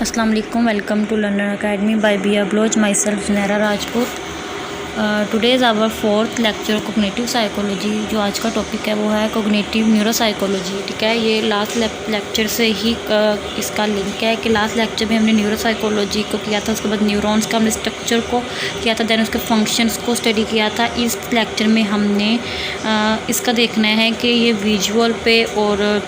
अस्सलाम वालेकुम, welcome to learner academy by Bia Baloch, myself Zunaira Rajput. Today is our fourth lecture cognitive psychology. जो आज का टॉपिक है वो है कोग्निटिव न्यूरोसाइकोलॉजी। ठीक है, ये लास्ट लेक्चर से ही इसका लिंक है कि लास्ट लेक्चर में हमने न्यूरोसाइकोलॉजी को किया था, उसके बाद न्यूरॉन्स का हमने स्ट्रक्चर को किया था, दैन उसके फंक्शंस को स्टडी किया था। इस लेक्चर में हमने इसका देखना है कि ये विजुअल पे और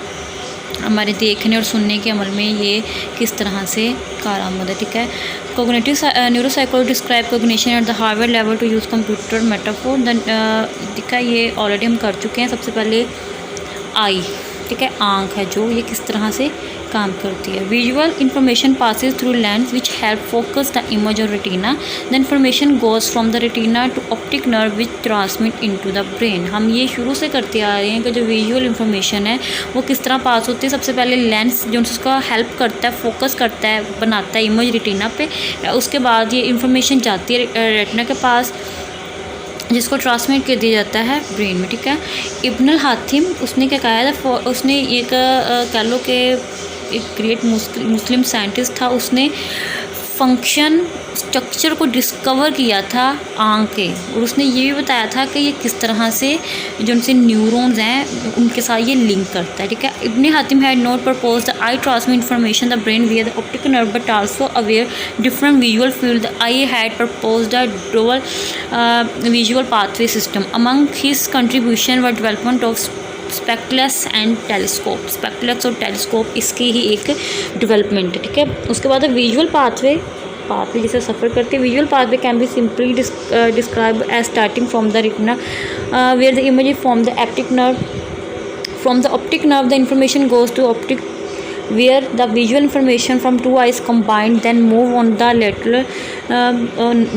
हमारे देखने और सुनने के अमल में ये किस तरह से कारआमद है। ठीक है, cognitive neuropsychology describe cognition at the hardware level to use computer metaphor. Then ठीक है, ये ऑलरेडी हम कर चुके हैं। सबसे पहले आई, ठीक है, आँख है जो ये किस तरह से काम करती है। Visual information passes through lens which help focus the image और retina. The information goes from the retina to optic nerve which transmit into the brain. हम ये शुरू से करते आ रहे हैं कि जो विजुअल इंफॉर्मेशन है वो किस तरह पास होती है। सबसे पहले लेंस जो उसका हेल्प करता है, फोकस करता है, बनाता है इमेज रेटिना पे। उसके बाद ये इंफॉर्मेशन जाती है रेटिना के पास, जिसको ट्रांसमिट कर दिया जाता है ब्रेन में। ठीक है, इब्न हातिम उसने क्या कहा था, उसने एक कह लो कि एक ग्रेट मुस्लिम साइंटिस्ट था। उसने फंक्शन स्ट्रक्चर को डिस्कवर किया था आँख के, और उसने ये भी बताया था कि ये किस तरह से जो उनसे न्यूरॉन्स हैं उनके साथ ये लिंक करता है। ठीक है, Ibn Haytham had not propose the eye transmit information the brain via the optic nerve but also aware different visual field. The eye had propose the dual visual pathway system. Among his contribution were development of spectacles and telescope. Spectacles और telescope इसकी ही एक development है। ठीक है, उसके बाद visual pathway जिसे सफ़र करते हैं। Visual pathway can be simply describe as starting from the retina where the image is from the optic nerve. From the optic nerve the information goes to optic where the visual information from two eyes combined then move on the lateral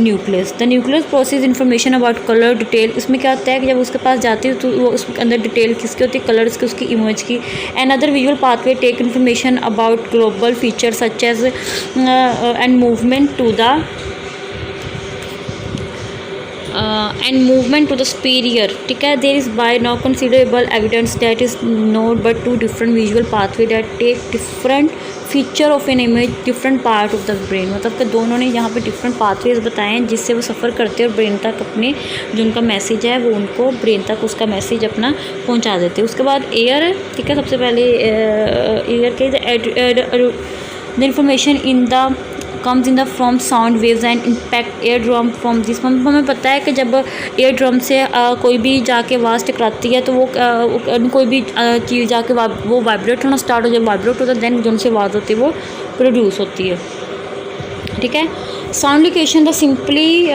nucleus. The nucleus process information about color detail। इसमें क्या होता है कि जब उसके पास जाती है तो वो उसके अंदर डिटेल किसकी होती है, कलर्स की, उसकी इमेज की। Another visual pathway take information about global features such as and movement to the and movement to the superior। ठीक है, there is by now considerable evidence that is not but two different visual pathway that take different feature of an image different part of the brain। मतलब कि दोनों ने यहाँ पे different pathways बताए हैं जिससे वो सफ़र करते हैं और ब्रेन तक अपने जो उनका मैसेज है वो उनको ब्रेन तक उसका मैसेज अपना पहुँचा देते हैं। उसके बाद एयर है। ठीक है, सबसे पहले एयर के the information in the comes in the from sound waves and impact air drum from this. हमें पता है कि जब एयर ड्रम से कोई भी जाके आवाज़ टकराती है तो वो कोई भी चीज़ जाके वो वाइब्रेट होना स्टार्ट हो, जब वाइब्रेट होता है दैन जो उनसे आवाज़ होती है वो प्रोड्यूस होती है। ठीक है, sound location the simply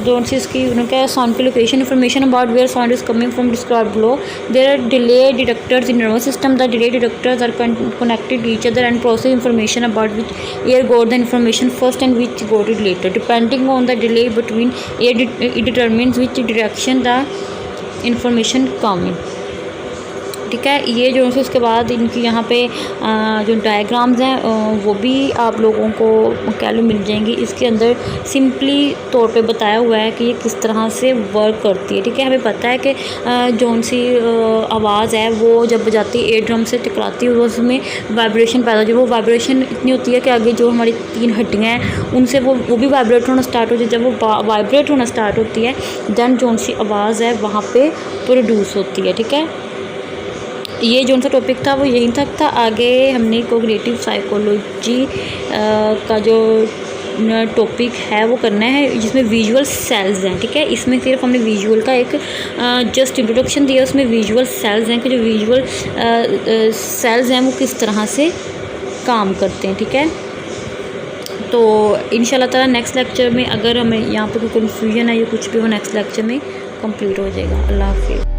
zone see इसकी उनका साउंड की location information about where sound is coming from describe below. There are delay detectors in nervous system. The delay detectors are connected each other and process information about which ear got the information first and which got it later. Depending on the delay between ear it determines which direction the information coming. ठीक है, ये जो है उसके बाद इनकी यहाँ पे जो डायग्राम्स हैं वो भी आप लोगों को कह लो मिल जाएंगी। इसके अंदर सिंपली तौर पे बताया हुआ है कि ये किस तरह से वर्क करती है। ठीक है, हमें पता है कि जौन सी आवाज़ है वो जब बजाती है एयर ड्रम से टकराती है उसमें वाइब्रेशन पैदा होती है। वो वाइब्रेशन इतनी होती है कि आगे जो हमारी 3 हड्डियाँ हैं उनसे वो भी वाइब्रेट होना स्टार्ट होती है। जब वो वाइब्रेट होना स्टार्ट होती है दैन जौन सी आवाज़ है वहाँ पर प्रोड्यूस होती है। ठीक है, ये जो सा टॉपिक था वो यहीं तक था। आगे हमने कोग्निटिव साइकोलॉजी का जो टॉपिक है वो करना है जिसमें विजुअल सेल्स हैं। ठीक है, इसमें सिर्फ हमने विजुअल का एक जस्ट इंट्रोडक्शन दिया, उसमें विजुअल सेल्स हैं कि जो विजुअल सेल्स हैं वो किस तरह से काम करते हैं। ठीक है, तो इंशाल्लाह ताला नेक्स्ट लेक्चर में अगर हमें यहाँ पर कोई कन्फ्यूजन है या कुछ भी वो नेक्स्ट लेक्चर में कंप्लीट हो जाएगा। अल्लाह हाफिज़।